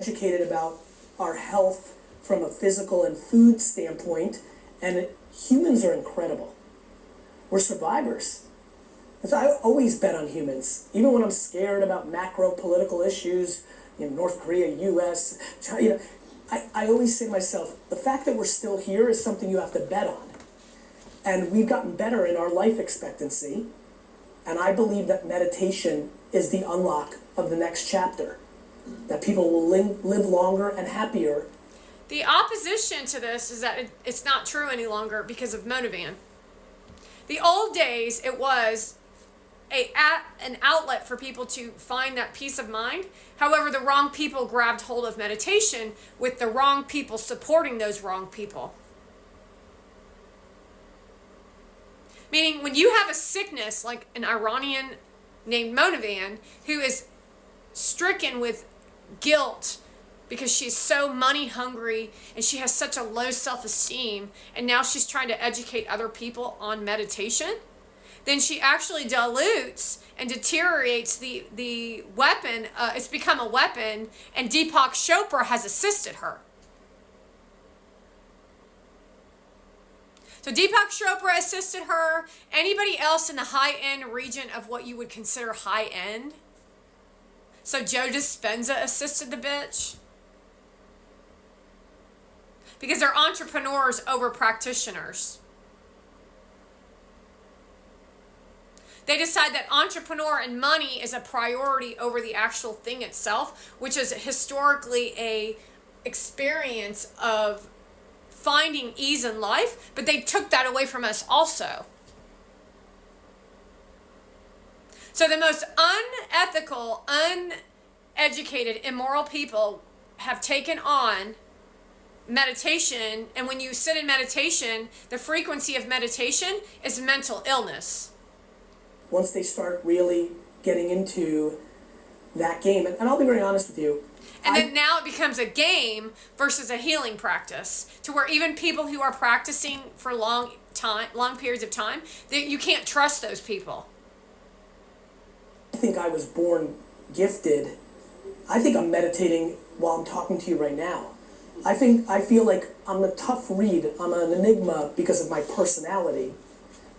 educated about our health from a physical and food standpoint, and humans are incredible. We're survivors. So I always bet on humans, even when I'm scared about macro political issues, North Korea, U.S., China. I always say to myself, the fact that we're still here is something you have to bet on. And we've gotten better in our life expectancy, and I believe that meditation is the unlock of the next chapter, that people will live longer and happier. The opposition to this is that it's not true any longer because of Motivan. The old days, it was an outlet for people to find that peace of mind. However, the wrong people grabbed hold of meditation with the wrong people supporting those wrong people. Meaning, when you have a sickness like an Iranian named Motivan, who is stricken with guilt because she's so money hungry and she has such a low self-esteem, and now she's trying to educate other people on meditation, then she actually dilutes and deteriorates the weapon. It's become a weapon, and Deepak Chopra has assisted her. So Deepak Chopra assisted her. Anybody else in the high-end region of what you would consider high-end? So Joe Dispenza assisted the bitch. Because they're entrepreneurs over practitioners. They decide that entrepreneur and money is a priority over the actual thing itself, which is historically a experience of finding ease in life, but they took that away from us also. So the most unethical, uneducated, immoral people have taken on meditation, and when you sit in meditation, the frequency of meditation is mental illness. Once they start really getting into that game, and I'll be very honest with you. And then now it becomes a game versus a healing practice, to where even people who are practicing for long periods of time, you can't trust those people. I think I was born gifted. I think I'm meditating while I'm talking to you right now. I feel like I'm a tough read. I'm an enigma because of my personality.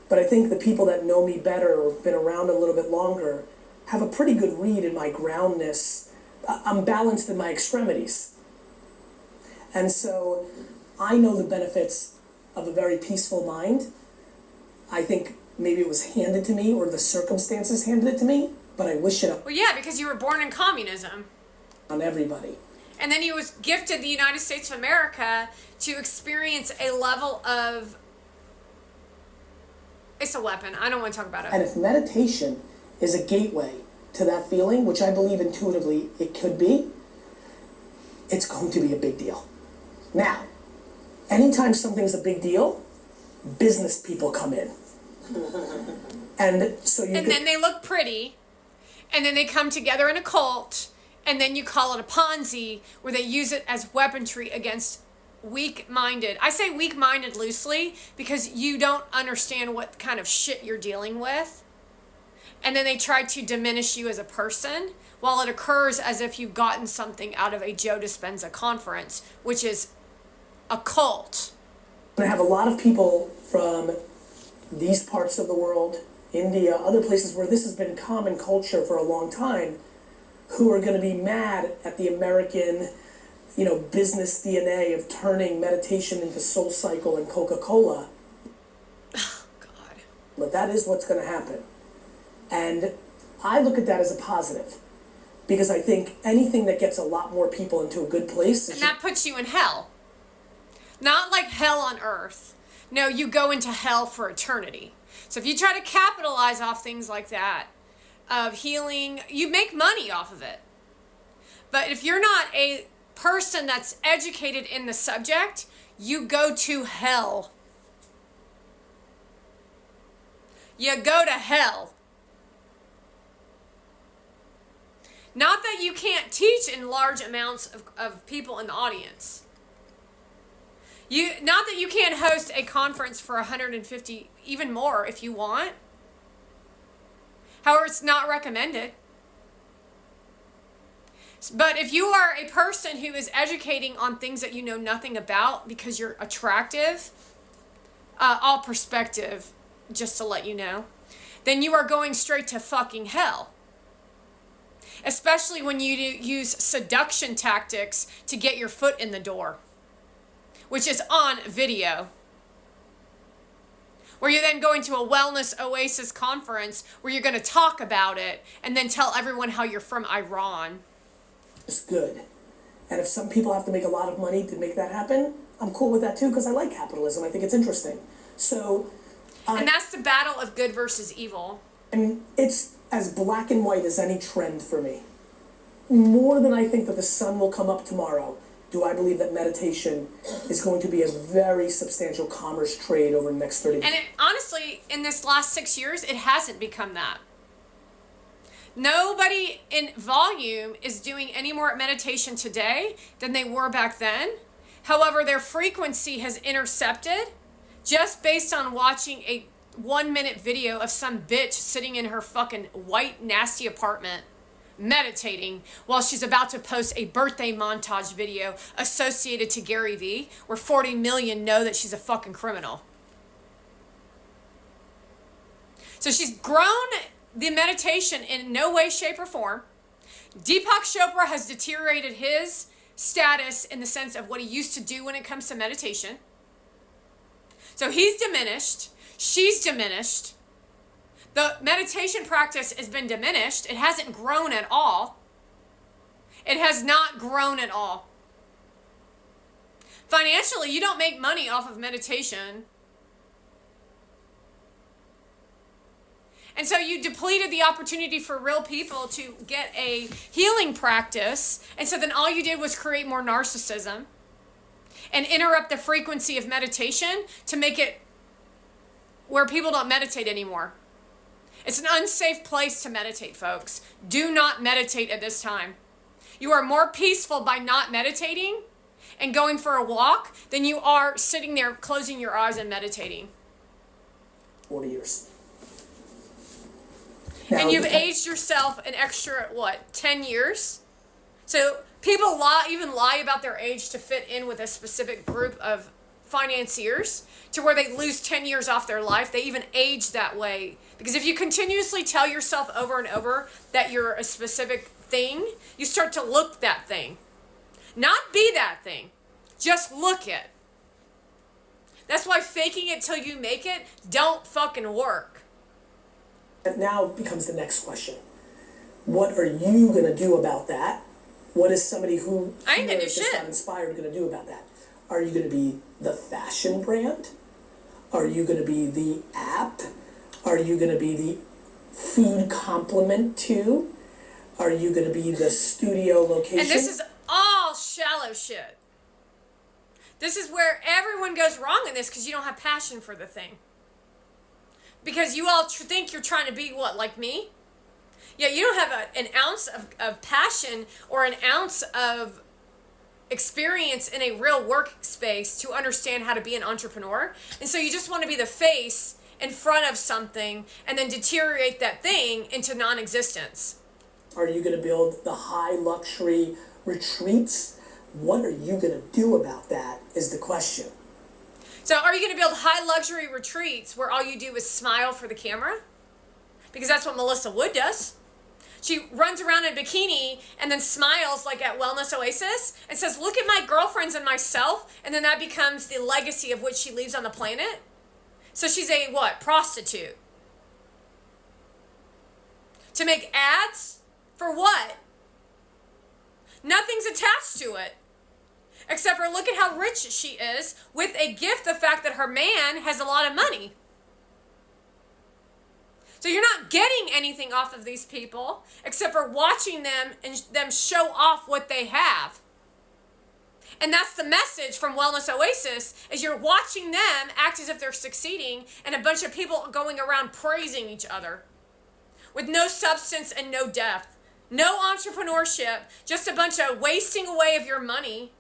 But I think the people that know me better or have been around a little bit longer have a pretty good read in my groundness. I'm balanced in my extremities. And so I know the benefits of a very peaceful mind. I think maybe it was handed to me, or the circumstances handed it to me, but I wish it Well, yeah, because you were born in communism. On everybody. And then he was gifted the United States of America to experience a level of... It's a weapon. I don't want to talk about it. And if meditation is a gateway to that feeling, which I believe intuitively it could be, it's going to be a big deal. Now, anytime something's a big deal, business people come in. And so and then they look pretty, and then they come together in a cult, and then you call it a Ponzi, where they use it as weaponry against weak-minded. I say weak-minded loosely because you don't understand what kind of shit you're dealing with. And then they try to diminish you as a person, while it occurs as if you've gotten something out of a Joe Dispenza conference, which is a cult. I have a lot of people from these parts of the world, India, other places where this has been common culture for a long time, who are going to be mad at the American, business DNA of turning meditation into SoulCycle and Coca-Cola. Oh, God. But that is what's going to happen. And I look at that as a positive, because I think anything that gets a lot more people into a good place... And that puts you in hell. Not like hell on earth. No, you go into hell for eternity. So if you try to capitalize off things like that, of healing, you make money off of it. But if you're not a person that's educated in the subject, you go to hell. You go to hell. Not that you can't teach in large amounts of people in the audience. Not that you can't host a conference for 150, even more if you want. However, it's not recommended. But if you are a person who is educating on things that you know nothing about because you're attractive, all perspective, just to let you know, then you are going straight to fucking hell. Especially when you use seduction tactics to get your foot in the door, which is on video. Where you're then going to a wellness oasis conference where you're going to talk about it and then tell everyone how you're from Iran. It's good. And if some people have to make a lot of money to make that happen, I'm cool with that too because I like capitalism. I think it's interesting. So, and that's the battle of good versus evil. And it's as black and white as any trend for me. More than I think that the sun will come up tomorrow, do I believe that meditation is going to be a very substantial commerce trade over the next 30 years. And honestly, in this last 6 years, it hasn't become that. Nobody in volume is doing any more meditation today than they were back then. However, their frequency has intercepted just based on watching a 1-minute video of some bitch sitting in her fucking white, nasty apartment meditating while she's about to post a birthday montage video associated to Gary Vee, where 40 million know that she's a fucking criminal. So she's grown the meditation in no way, shape, or form. Deepak Chopra has deteriorated his status in the sense of what he used to do when it comes to meditation. So he's diminished. She's diminished. The meditation practice has been diminished. It hasn't grown at all. It has not grown at all. Financially, you don't make money off of meditation. And so you depleted the opportunity for real people to get a healing practice. And so then all you did was create more narcissism and interrupt the frequency of meditation to make it where people don't meditate anymore. It's an unsafe place to meditate, folks. Do not meditate at this time. You are more peaceful by not meditating and going for a walk than you are sitting there closing your eyes and meditating. 40 years. And you've aged yourself an extra, 10 years? So people even lie about their age to fit in with a specific group of financiers to where they lose 10 years off their life. They even age that way. Because if you continuously tell yourself over and over that you're a specific thing, you start to look that thing. Not be that thing. Just look it. That's why faking it till you make it don't fucking work. And now becomes the next question. What are you going to do about that? What is somebody who I ain't gonna do just shit. got inspired going to do about that? Are you going to be the fashion brand? Are you going to be the app? Are you going to be the food complement to? Are you going to be the studio location? And this is all shallow shit. This is where everyone goes wrong in this because you don't have passion for the thing. Because you all think you're trying to be what, like me? Yeah, you don't have an ounce of passion or an ounce of experience in a real workspace to understand how to be an entrepreneur. And so you just want to be the face in front of something and then deteriorate that thing into non-existence. Are you going to build the high luxury retreats? What are you going to do about that is the question. So are you going to build high luxury retreats where all you do is smile for the camera? Because that's what Melissa Wood does. She runs around in a bikini and then smiles like at Wellness Oasis and says, look at my girlfriends and myself. And then that becomes the legacy of what she leaves on the planet. So she's a what? Prostitute. To make ads? For what? Nothing's attached to it. Except for look at how rich she is with a gift, the fact that her man has a lot of money. So you're not getting anything off of these people except for watching them and them show off what they have. And that's the message from Wellness Oasis, is you're watching them act as if they're succeeding and a bunch of people going around praising each other with no substance and no depth. No entrepreneurship, just a bunch of wasting away of your money.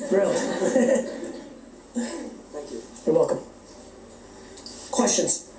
Thrilled. Thank you. You're welcome. Questions?